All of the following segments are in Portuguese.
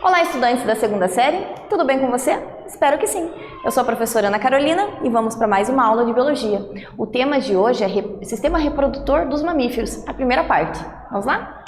Olá, estudantes da segunda série, tudo bem com você? Espero que sim. Eu sou a professora Ana Carolina e vamos para mais uma aula de biologia. O tema de hoje é sistema reprodutor dos mamíferos, a primeira parte. Vamos lá?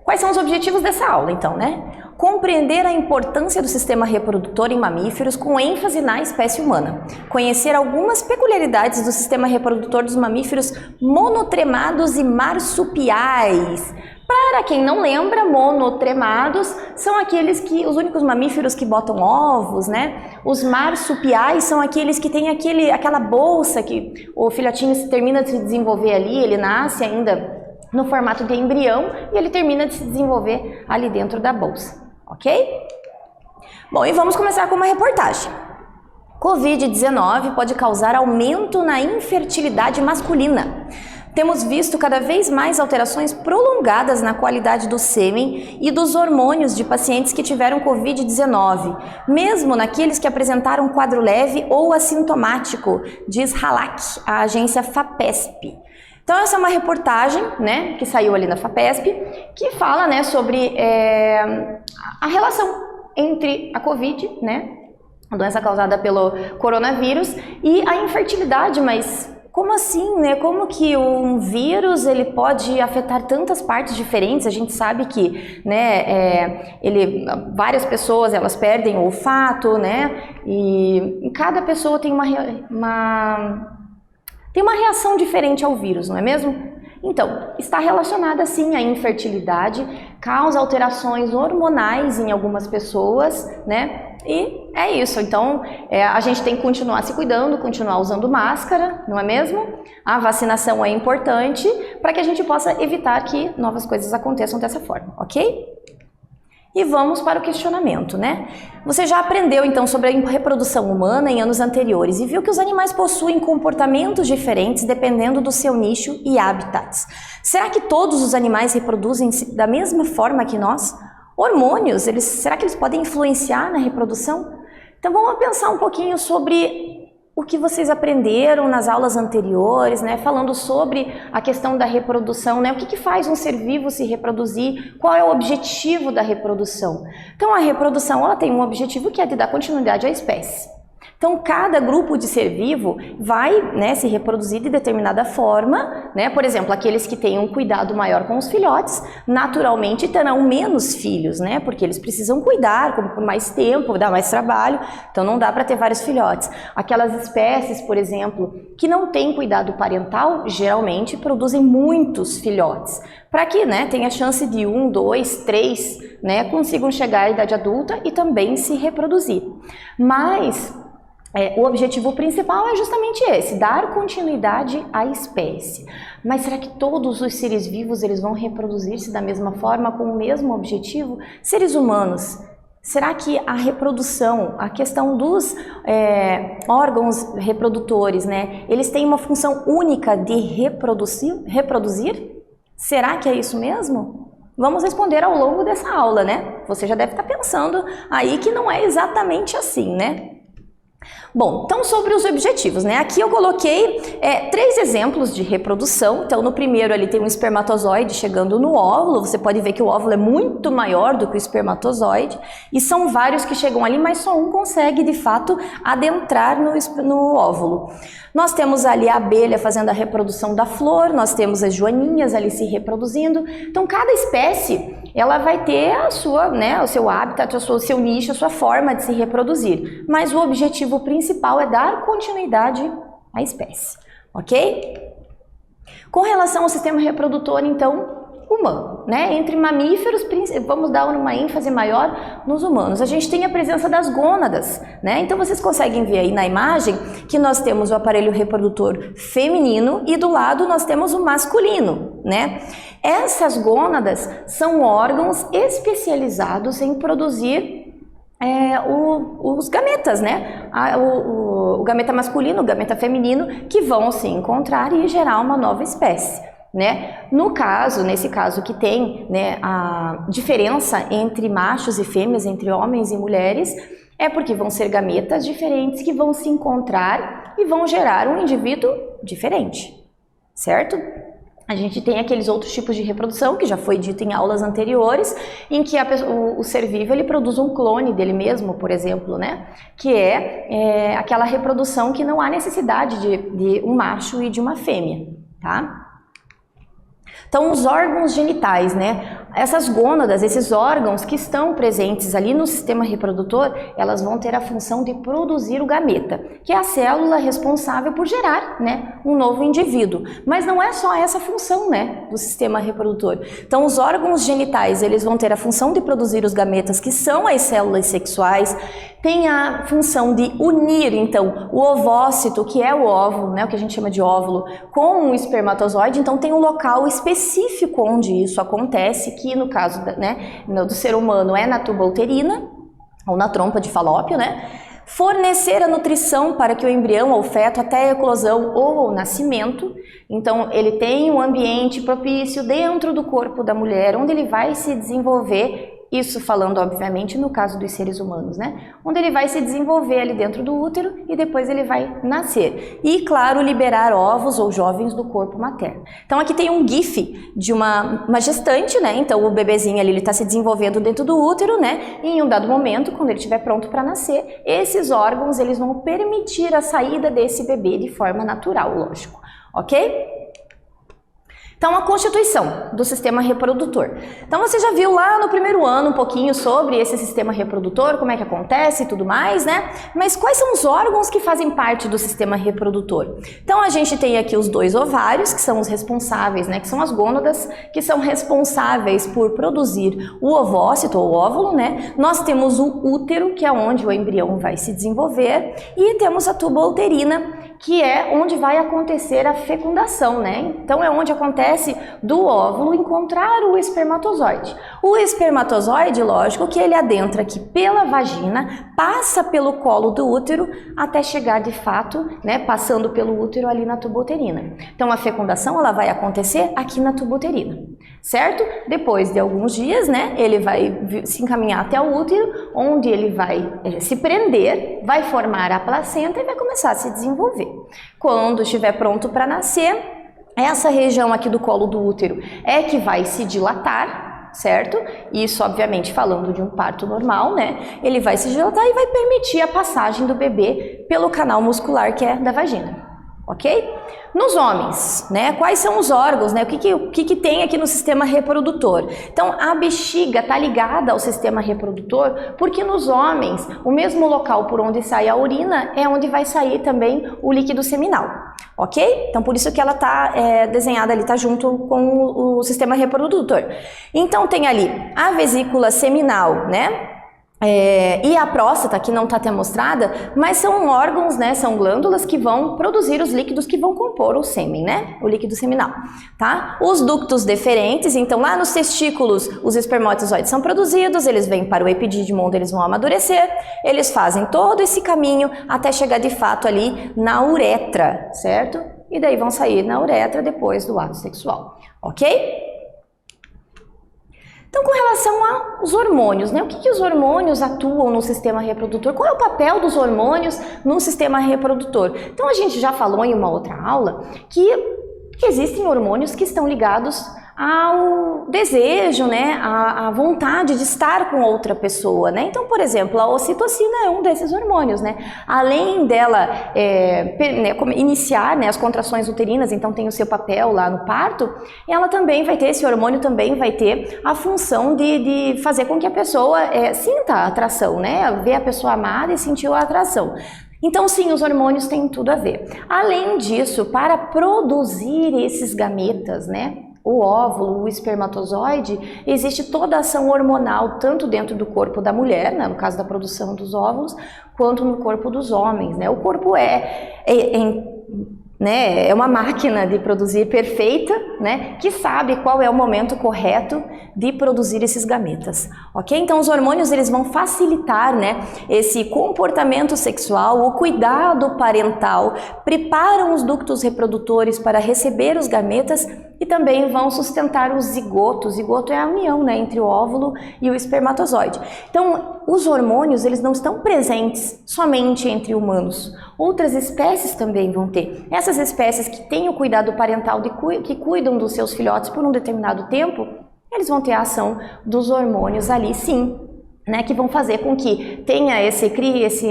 Quais são os objetivos dessa aula, então, né? Compreender a importância do sistema reprodutor em mamíferos com ênfase na espécie humana. Conhecer algumas peculiaridades do sistema reprodutor dos mamíferos monotremados e marsupiais. Para quem não lembra, monotremados são os únicos mamíferos que botam ovos, né? Os marsupiais são aqueles que têm aquela bolsa que o filhotinho termina de se desenvolver ali, ele nasce ainda no formato de embrião e ele termina de se desenvolver ali dentro da bolsa, ok? Bom, e vamos começar com uma reportagem. Covid-19 pode causar aumento na infertilidade masculina. Temos visto cada vez mais alterações prolongadas na qualidade do sêmen e dos hormônios de pacientes que tiveram Covid-19, mesmo naqueles que apresentaram quadro leve ou assintomático, diz Halak, a agência FAPESP. Então essa é uma reportagem, né, que saiu ali na FAPESP, que fala, né, sobre a relação entre a Covid, né, a doença causada pelo coronavírus, e a infertilidade, mas como assim, né? Como que um vírus ele pode afetar tantas partes diferentes? A gente sabe que, né, várias pessoas elas perdem o olfato, né? E cada pessoa tem uma reação diferente ao vírus, não é mesmo? Então, está relacionada sim à infertilidade, causa alterações hormonais em algumas pessoas, né? E é isso, então a gente tem que continuar se cuidando, continuar usando máscara, não é mesmo? A vacinação é importante para que a gente possa evitar que novas coisas aconteçam dessa forma, ok? E vamos para o questionamento, né? Você já aprendeu então sobre a reprodução humana em anos anteriores e viu que os animais possuem comportamentos diferentes dependendo do seu nicho e habitats. Será que todos os animais reproduzem da mesma forma que nós? Hormônios, será que eles podem influenciar na reprodução? Então vamos pensar um pouquinho sobre o que vocês aprenderam nas aulas anteriores, né? Falando sobre a questão da reprodução, né? O que faz um ser vivo se reproduzir? Qual é o objetivo da reprodução? Então a reprodução ela tem um objetivo que é de dar continuidade à espécie. Então, cada grupo de ser vivo vai, né, se reproduzir de determinada forma, né? Por exemplo, aqueles que têm um cuidado maior com os filhotes, naturalmente terão menos filhos, né? Porque eles precisam cuidar por mais tempo, dá mais trabalho, então não dá para ter vários filhotes. Aquelas espécies, por exemplo, que não têm cuidado parental, geralmente produzem muitos filhotes, para que, né, tenha chance de 1, 2, 3, né, consigam chegar à idade adulta e também se reproduzir. Mas o objetivo principal é justamente esse, dar continuidade à espécie. Mas será que todos os seres vivos eles vão reproduzir-se da mesma forma, com o mesmo objetivo? Seres humanos, será que a reprodução, a questão dos órgãos reprodutores, né, eles têm uma função única de reproduzir? Será que é isso mesmo? Vamos responder ao longo dessa aula, né? Você já deve estar pensando aí que não é exatamente assim, né? Bom, então sobre os objetivos, né? Aqui eu coloquei 3 exemplos de reprodução. Então no primeiro ali tem um espermatozoide chegando no óvulo, você pode ver que o óvulo é muito maior do que o espermatozoide e são vários que chegam ali, mas só um consegue de fato adentrar no óvulo. Nós temos ali a abelha fazendo a reprodução da flor, nós temos as joaninhas ali se reproduzindo. Então cada espécie ela vai ter a sua, né, o seu hábitat, o seu nicho, a sua forma de se reproduzir. Mas o objetivo principal é dar continuidade à espécie, ok? Com relação ao sistema reprodutor, então, humano, né? Entre mamíferos, vamos dar uma ênfase maior nos humanos. A gente tem a presença das gônadas, né? Então vocês conseguem ver aí na imagem que nós temos o aparelho reprodutor feminino e do lado nós temos o masculino, né? Essas gônadas são órgãos especializados em produzir os gametas, né? O gameta masculino, o gameta feminino, que vão se encontrar e gerar uma nova espécie, né? Nesse caso que tem, né, a diferença entre machos e fêmeas, entre homens e mulheres, é porque vão ser gametas diferentes que vão se encontrar e vão gerar um indivíduo diferente, certo? A gente tem aqueles outros tipos de reprodução, que já foi dito em aulas anteriores, em que o ser vivo ele produz um clone dele mesmo, por exemplo, né? Que é aquela reprodução que não há necessidade de um macho e de uma fêmea, tá? Então, os órgãos genitais, né? Essas gônadas, esses órgãos que estão presentes ali no sistema reprodutor, elas vão ter a função de produzir o gameta, que é a célula responsável por gerar, né, um novo indivíduo. Mas não é só essa função, né, do sistema reprodutor. Então, os órgãos genitais, eles vão ter a função de produzir os gametas, que são as células sexuais, tem a função de unir, então, o ovócito, que é o óvulo, né, o que a gente chama de óvulo, com o espermatozoide. Então, tem um local específico onde isso acontece, que no caso do ser humano é na tuba uterina, ou na trompa de Falópio, né? Fornecer a nutrição para que o embrião ou feto, até a eclosão ou o nascimento, então ele tem um ambiente propício dentro do corpo da mulher, onde ele vai se desenvolver. Isso falando, obviamente, no caso dos seres humanos, né? Onde ele vai se desenvolver ali dentro do útero e depois ele vai nascer. E, claro, liberar ovos ou jovens do corpo materno. Então, aqui tem um GIF de uma gestante, né? Então, o bebezinho ali, ele está se desenvolvendo dentro do útero, né? E em um dado momento, quando ele estiver pronto para nascer, esses órgãos, eles vão permitir a saída desse bebê de forma natural, lógico. Ok? Então, a constituição do sistema reprodutor. Então, você já viu lá no primeiro ano um pouquinho sobre esse sistema reprodutor, como é que acontece e tudo mais, né? Mas quais são os órgãos que fazem parte do sistema reprodutor? Então, a gente tem aqui os 2 ovários, que são os responsáveis, né? Que são as gônadas, que são responsáveis por produzir o ovócito ou óvulo, né? Nós temos o útero, que é onde o embrião vai se desenvolver, e temos a tuba uterina, que é onde vai acontecer a fecundação, né? Então, é onde acontece do óvulo encontrar o espermatozoide. O espermatozoide, lógico, que ele adentra aqui pela vagina, passa pelo colo do útero até chegar de fato, né, passando pelo útero ali na tuba uterina. Então, a fecundação ela vai acontecer aqui na tuba uterina, certo? Depois de alguns dias, né, ele vai se encaminhar até o útero, onde ele vai se prender, vai formar a placenta e vai começar a se desenvolver. Quando estiver pronto para nascer, essa região aqui do colo do útero é que vai se dilatar, certo? Isso, obviamente, falando de um parto normal, né? Ele vai se dilatar e vai permitir a passagem do bebê pelo canal muscular que é da vagina, ok? Nos homens, né? Quais são os órgãos, né? O que tem aqui no sistema reprodutor? Então, a bexiga está ligada ao sistema reprodutor porque nos homens, o mesmo local por onde sai a urina é onde vai sair também o líquido seminal, ok? Então, por isso que ela está desenhada ali, está junto com o sistema reprodutor. Então, tem ali a vesícula seminal, né? E a próstata, que não está até mostrada, mas são órgãos, né, são glândulas que vão produzir os líquidos que vão compor o sêmen, né, o líquido seminal, tá? Os ductos deferentes, então lá nos testículos os espermatozoides são produzidos, eles vêm para o epidídimo onde eles vão amadurecer, eles fazem todo esse caminho até chegar de fato ali na uretra, certo? E daí vão sair na uretra depois do ato sexual, ok? Então, com relação aos hormônios, né? O que os hormônios atuam no sistema reprodutor? Qual é o papel dos hormônios no sistema reprodutor? Então, a gente já falou em uma outra aula que existem hormônios que estão ligados ao desejo, né, à vontade de estar com outra pessoa, né? Então, por exemplo, a ocitocina é um desses hormônios, né? Além dela iniciar, né, as contrações uterinas, então tem o seu papel lá no parto, ela também vai ter, esse hormônio também vai ter a função de fazer com que a pessoa sinta a atração, né? Ver a pessoa amada e sentir a atração. Então, sim, os hormônios têm tudo a ver. Além disso, para produzir esses gametas, né, o óvulo, o espermatozoide, existe toda a ação hormonal, tanto dentro do corpo da mulher, né, no caso da produção dos óvulos, quanto no corpo dos homens, né? O corpo é uma máquina de produzir perfeita, né, que sabe qual é o momento correto de produzir esses gametas, ok? Então, os hormônios, eles vão facilitar, né, esse comportamento sexual, o cuidado parental, preparam os ductos reprodutores para receber os gametas e também vão sustentar o zigoto. O zigoto é a união, né, entre o óvulo e o espermatozoide. Então, os hormônios, eles não estão presentes somente entre humanos. Outras espécies também vão ter. Essas espécies que têm o cuidado parental, que cuidam dos seus filhotes por um determinado tempo, eles vão ter a ação dos hormônios ali, sim, né, que vão fazer com que tenha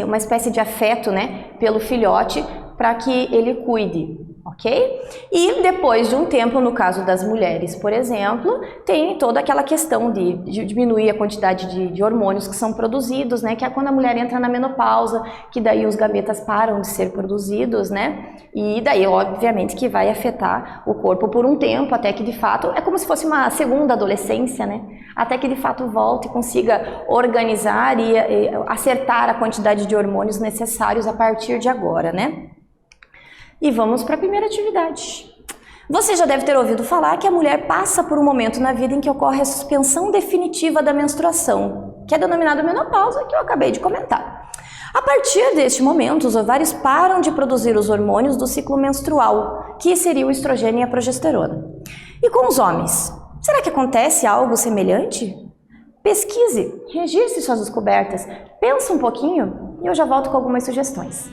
uma espécie de afeto, né, pelo filhote, para que ele cuide, ok? E depois de um tempo, no caso das mulheres, por exemplo, tem toda aquela questão de diminuir a quantidade de hormônios que são produzidos, né? Que é quando a mulher entra na menopausa, que daí os gametas param de ser produzidos, né? E daí, obviamente, que vai afetar o corpo por um tempo, até que de fato, é como se fosse uma segunda adolescência, né? Até que de fato volte e consiga organizar e acertar a quantidade de hormônios necessários a partir de agora, né? E vamos para a primeira atividade. Você já deve ter ouvido falar que a mulher passa por um momento na vida em que ocorre a suspensão definitiva da menstruação, que é denominada menopausa, que eu acabei de comentar. A partir deste momento, os ovários param de produzir os hormônios do ciclo menstrual, que seria o estrogênio e a progesterona. E com os homens, será que acontece algo semelhante? Pesquise, registre suas descobertas, pensa um pouquinho e eu já volto com algumas sugestões.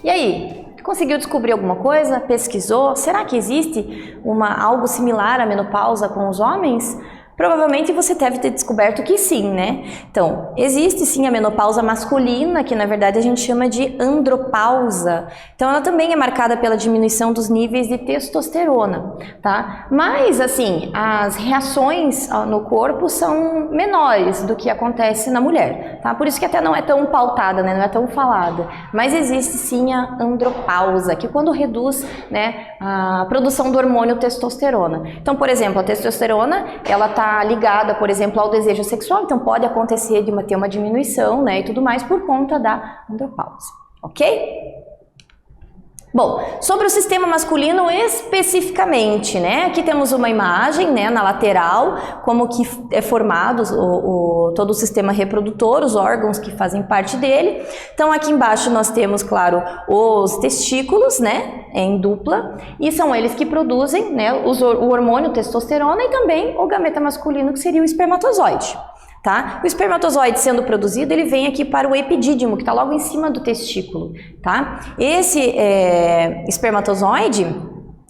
E aí, conseguiu descobrir alguma coisa? Pesquisou? Será que existe algo similar à menopausa com os homens? Provavelmente você deve ter descoberto que sim, né? Então, existe sim a menopausa masculina, que na verdade a gente chama de andropausa. Então, ela também é marcada pela diminuição dos níveis de testosterona, tá? Mas, assim, as reações no corpo são menores do que acontece na mulher, tá? Por isso que até não é tão pautada, né? Não é tão falada. Mas existe sim a andropausa, que quando reduz, né, a produção do hormônio testosterona. Então, por exemplo, a testosterona, ela tá ligada, por exemplo, ao desejo sexual, então pode acontecer de ter uma diminuição, né, e tudo mais por conta da andropausa, ok? Bom, sobre o sistema masculino especificamente, né, aqui temos uma imagem, né, na lateral, como que é formado todo o sistema reprodutor, os órgãos que fazem parte dele. Então aqui embaixo nós temos, claro, os testículos, né, em dupla, e são eles que produzem, né, o hormônio testosterona e também o gameta masculino, que seria o espermatozoide. Tá? O espermatozoide sendo produzido, ele vem aqui para o epidídimo, que está logo em cima do testículo, tá? Esse espermatozoide,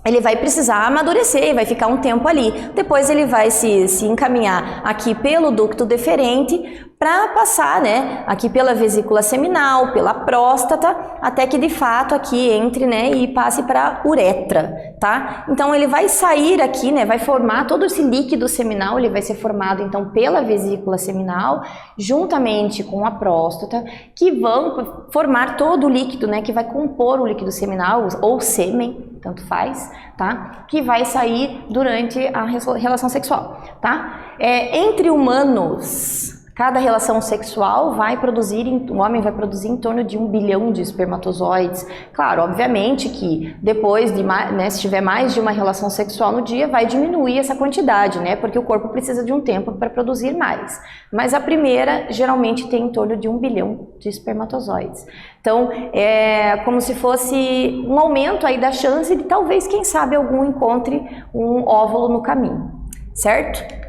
ele vai precisar amadurecer, vai ficar um tempo ali. Depois ele vai se encaminhar aqui pelo ducto deferente para passar, né, aqui pela vesícula seminal, pela próstata, até que de fato aqui entre, né, e passe para a uretra, tá? Então ele vai sair aqui, né, vai formar todo esse líquido seminal, ele vai ser formado então pela vesícula seminal, juntamente com a próstata, que vão formar todo o líquido, né, que vai compor o líquido seminal ou sêmen, tanto faz, tá? Que vai sair durante a relação sexual, tá? Entre humanos, cada relação sexual vai produzir, o homem vai produzir em torno de 1 bilhão de espermatozoides. Claro, obviamente que depois de, né, se tiver mais de uma relação sexual no dia, vai diminuir essa quantidade, né? Porque o corpo precisa de um tempo para produzir mais. Mas a primeira geralmente tem em torno de 1 bilhão de espermatozoides. Então, é como se fosse um aumento aí da chance de talvez, quem sabe, algum encontre um óvulo no caminho, certo?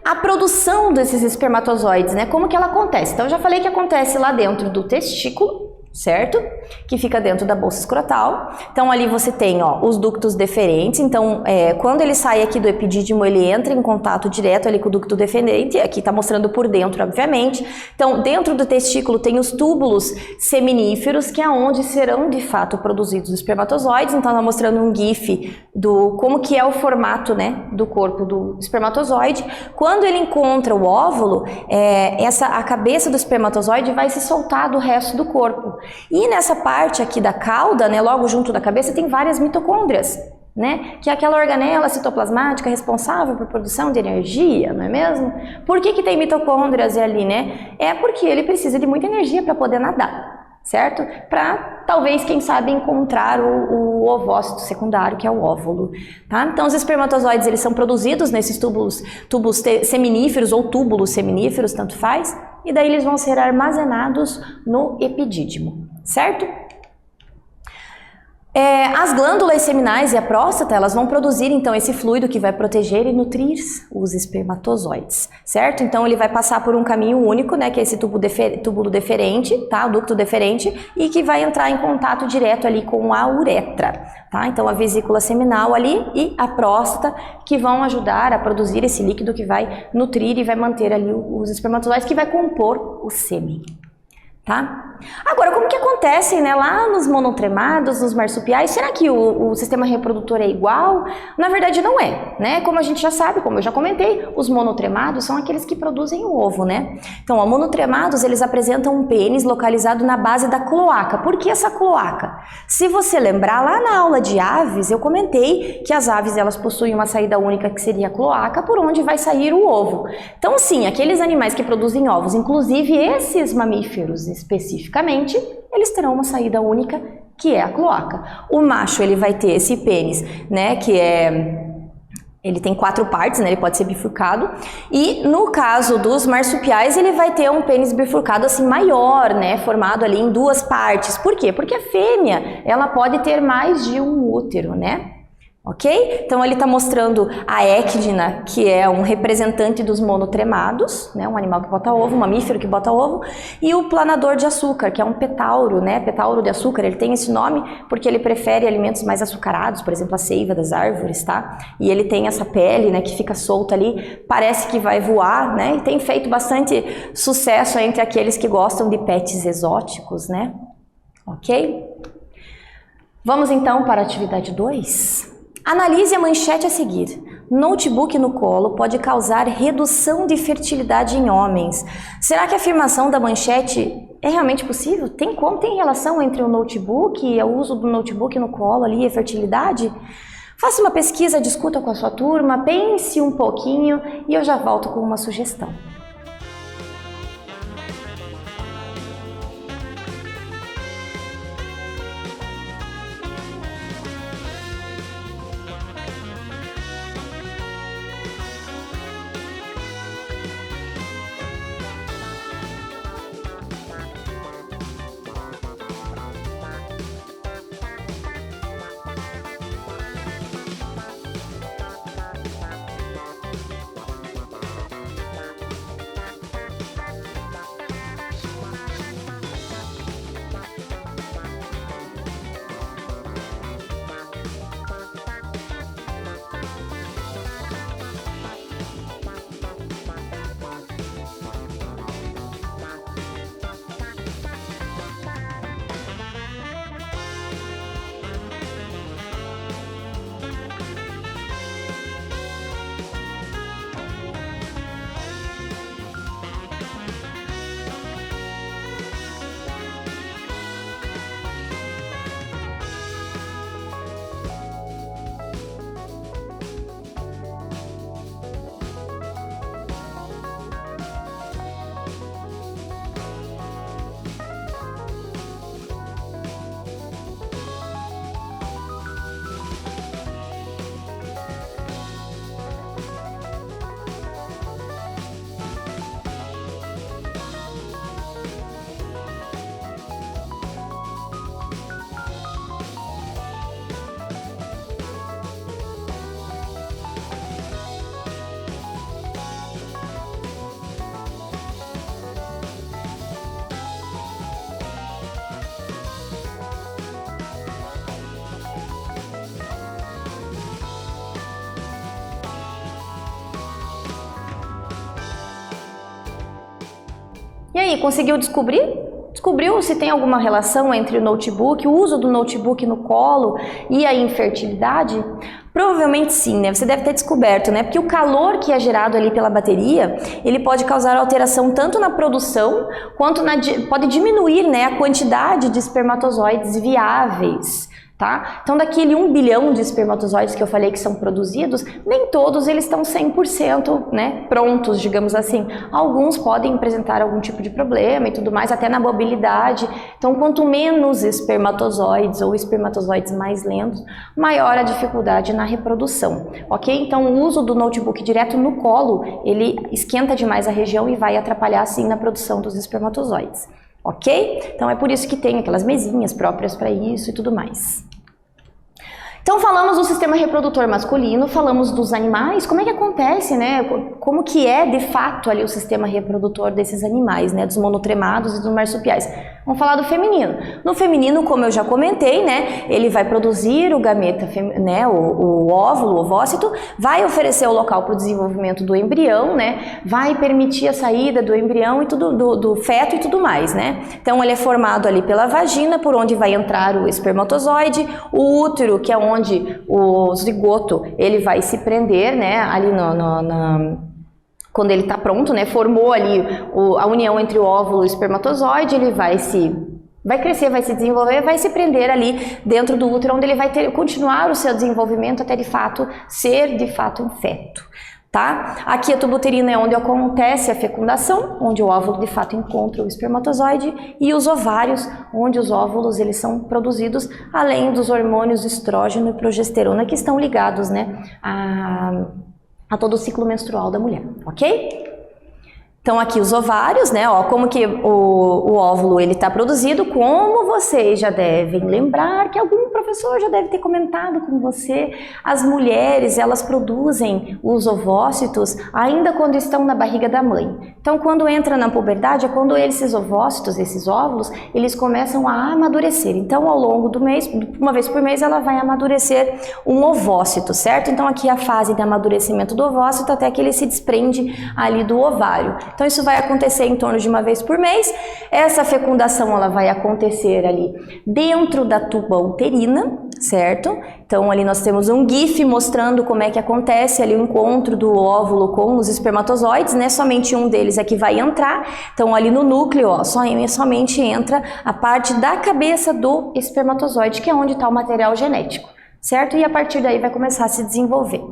A produção desses espermatozoides, né? Como que ela acontece? Então, eu já falei que acontece lá dentro do testículo, certo? Que fica dentro da bolsa escrotal. Então, ali você tem, ó, os ductos deferentes. Então, quando ele sai aqui do epidídimo, ele entra em contato direto ali com o ducto deferente. Aqui tá mostrando por dentro, obviamente. Então, dentro do testículo tem os túbulos seminíferos, que é onde serão, de fato, produzidos os espermatozoides. Então, tá mostrando um GIF do como que é o formato, né, do corpo do espermatozoide. Quando ele encontra o óvulo, a cabeça do espermatozoide vai se soltar do resto do corpo. E nessa parte aqui da cauda, né, logo junto da cabeça, tem várias mitocôndrias, né, que é aquela organela citoplasmática responsável por produção de energia, não é mesmo? Por que tem mitocôndrias ali, né? É porque ele precisa de muita energia para poder nadar, certo? Para talvez, quem sabe, encontrar o ovócito secundário, que é o óvulo, tá? Então, os espermatozoides, eles são produzidos nesses túbulos seminíferos ou túbulos seminíferos, tanto faz, e daí eles vão ser armazenados no epidídimo, certo? As glândulas seminais e a próstata, elas vão produzir então esse fluido que vai proteger e nutrir os espermatozoides, certo? Então ele vai passar por um caminho único, né, que é esse túbulo deferente, tá? O ducto deferente, e que vai entrar em contato direto ali com a uretra, tá? Então a vesícula seminal ali e a próstata, que vão ajudar a produzir esse líquido que vai nutrir e vai manter ali os espermatozoides, que vai compor o sêmen. Tá? Agora, como que acontece, né, lá nos monotremados, nos marsupiais, será que o sistema reprodutor é igual? Na verdade não é, né? Como a gente já sabe, como eu já comentei, os monotremados são aqueles que produzem o ovo, né? Então, os monotremados, eles apresentam um pênis localizado na base da cloaca. Por que essa cloaca? Se você lembrar, lá na aula de aves, eu comentei que as aves, elas possuem uma saída única, que seria a cloaca, por onde vai sair o ovo. Então, sim, aqueles animais que produzem ovos, inclusive esses mamíferos especificamente, eles terão uma saída única, que é a cloaca. O macho, ele vai ter esse pênis, né, ele tem 4 partes, né, ele pode ser bifurcado, e no caso dos marsupiais, ele vai ter um pênis bifurcado assim maior, né, formado ali em 2 partes. Por quê? Porque a fêmea, ela pode ter mais de um útero, né? Ok? Então ele está mostrando a équidna, que é um representante dos monotremados, né, um animal que bota ovo, um mamífero que bota ovo, e o planador de açúcar, que é um petauro, né, petauro de açúcar. Ele tem esse nome porque ele prefere alimentos mais açucarados, por exemplo, a seiva das árvores, tá? E ele tem essa pele, né, que fica solta ali, parece que vai voar, né, e tem feito bastante sucesso entre aqueles que gostam de pets exóticos, né? Ok? Vamos então para a atividade 2. Analise a manchete a seguir. Notebook no colo pode causar redução de fertilidade em homens. Será que a afirmação da manchete é realmente possível? Tem relação entre o notebook e o uso do notebook no colo ali e a fertilidade? Faça uma pesquisa, discuta com a sua turma, pense um pouquinho e eu já volto com uma sugestão. E aí, conseguiu descobrir? Descobriu se tem alguma relação entre o notebook, o uso do notebook no colo e a infertilidade? Provavelmente sim, né? Você deve ter descoberto, né? Porque o calor que é gerado ali pela bateria, ele pode causar alteração tanto na produção, quanto pode diminuir, né, a quantidade de espermatozoides viáveis. Tá? Então daquele 1 bilhão de espermatozoides que eu falei que são produzidos, nem todos eles estão 100%, né, prontos, digamos assim. Alguns podem apresentar algum tipo de problema e tudo mais, até na mobilidade. Então quanto menos espermatozoides ou espermatozoides mais lentos, maior a dificuldade na reprodução, ok? Então o uso do notebook direto no colo, ele esquenta demais a região e vai atrapalhar sim na produção dos espermatozoides. Ok? Então é por isso que tem aquelas mesinhas próprias para isso e tudo mais. Então falamos do sistema reprodutor masculino, falamos dos animais, como é que acontece, né? Como que é de fato ali o sistema reprodutor desses animais, né? Dos monotremados e dos marsupiais. Vamos falar do feminino. No feminino, como eu já comentei, né? Ele vai produzir o gameta, né? O óvulo, o ovócito, vai oferecer o local para o desenvolvimento do embrião, né? Vai permitir a saída do embrião e tudo, do feto e tudo mais, né? Então ele é formado ali pela vagina, por onde vai entrar o espermatozoide, o útero, que é onde o zigoto ele vai se prender, né? Ali quando ele está pronto, né? Formou ali a união entre o óvulo e o espermatozoide, ele vai crescer, vai se desenvolver, vai se prender ali dentro do útero, onde ele vai continuar o seu desenvolvimento até de fato ser de fato um feto. Tá? Aqui a tuba uterina é onde acontece a fecundação, onde o óvulo de fato encontra o espermatozoide, e os ovários, onde os óvulos eles são produzidos, além dos hormônios estrógeno e progesterona que estão ligados, né, a todo o ciclo menstrual da mulher, ok? Então aqui os ovários, né, ó, como que o óvulo ele está produzido, como vocês já devem lembrar, que algum professor já deve ter comentado com você, as mulheres elas produzem os ovócitos ainda quando estão na barriga da mãe. Então quando entra na puberdade é quando esses ovócitos, esses óvulos, eles começam a amadurecer. Então ao longo do mês, uma vez por mês ela vai amadurecer um ovócito, certo? Então aqui é a fase de amadurecimento do ovócito até que ele se desprende ali do ovário. Então isso vai acontecer em torno de uma vez por mês. Essa fecundação ela vai acontecer ali dentro da tuba uterina, certo? Então ali nós temos um GIF mostrando como é que acontece ali o encontro do óvulo com os espermatozoides, né? Somente um deles é que vai entrar. Então ali no núcleo, ó, somente entra a parte da cabeça do espermatozoide, que é onde está o material genético, certo? E a partir daí vai começar a se desenvolver.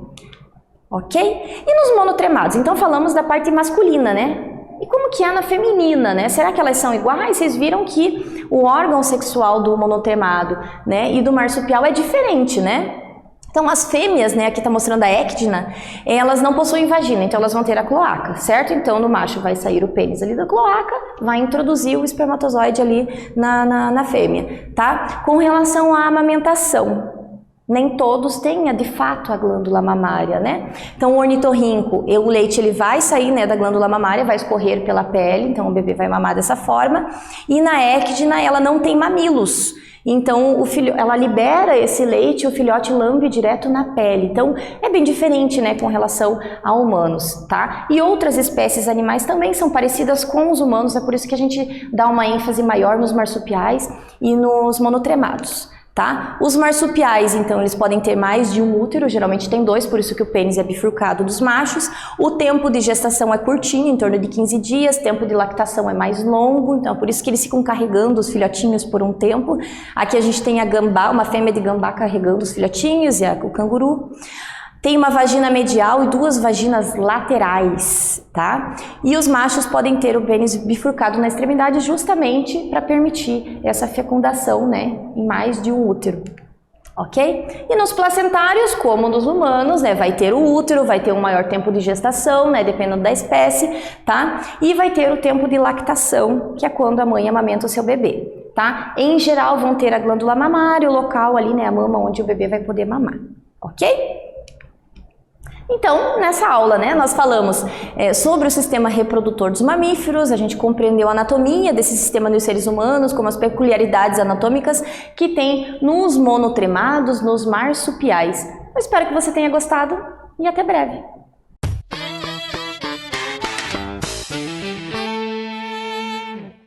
Ok? E nos monotremados? Então falamos da parte masculina, né? E como que é na feminina, né? Será que elas são iguais? Vocês viram que o órgão sexual do monotremado, né, e do marsupial é diferente, né? Então as fêmeas, né, aqui está mostrando a ecdina, elas não possuem vagina, então elas vão ter a cloaca, certo? Então no macho vai sair o pênis ali da cloaca, vai introduzir o espermatozoide ali na fêmea, tá? Com relação à amamentação, nem todos têm, de fato, a glândula mamária, né? Então, o ornitorrinco, o leite ele vai sair, né, da glândula mamária, vai escorrer pela pele, então o bebê vai mamar dessa forma. E na ecdina, ela não tem mamilos. Então, ela libera esse leite, o filhote lambe direto na pele. Então, é bem diferente, né, com relação a humanos, tá? E outras espécies animais também são parecidas com os humanos, é por isso que a gente dá uma ênfase maior nos marsupiais e nos monotremados. Tá? Os marsupiais, então, eles podem ter mais de um útero, geralmente tem 2, por isso que o pênis é bifurcado dos machos. O tempo de gestação é curtinho, em torno de 15 dias, tempo de lactação é mais longo, então por isso que eles ficam carregando os filhotinhos por um tempo. Aqui a gente tem a gambá, uma fêmea de gambá carregando os filhotinhos, e o canguru. Tem uma vagina medial e 2 vaginas laterais, tá? E os machos podem ter o pênis bifurcado na extremidade justamente para permitir essa fecundação, né, em mais de um útero, ok? E nos placentários, como nos humanos, né, vai ter o útero, vai ter um maior tempo de gestação, né, dependendo da espécie, tá? E vai ter o tempo de lactação, que é quando a mãe amamenta o seu bebê, tá? Em geral vão ter a glândula mamária, o local ali, né, a mama onde o bebê vai poder mamar, ok? Então, nessa aula, né, nós falamos sobre o sistema reprodutor dos mamíferos, a gente compreendeu a anatomia desse sistema nos seres humanos, como as peculiaridades anatômicas que tem nos monotremados, nos marsupiais. Eu espero que você tenha gostado e até breve!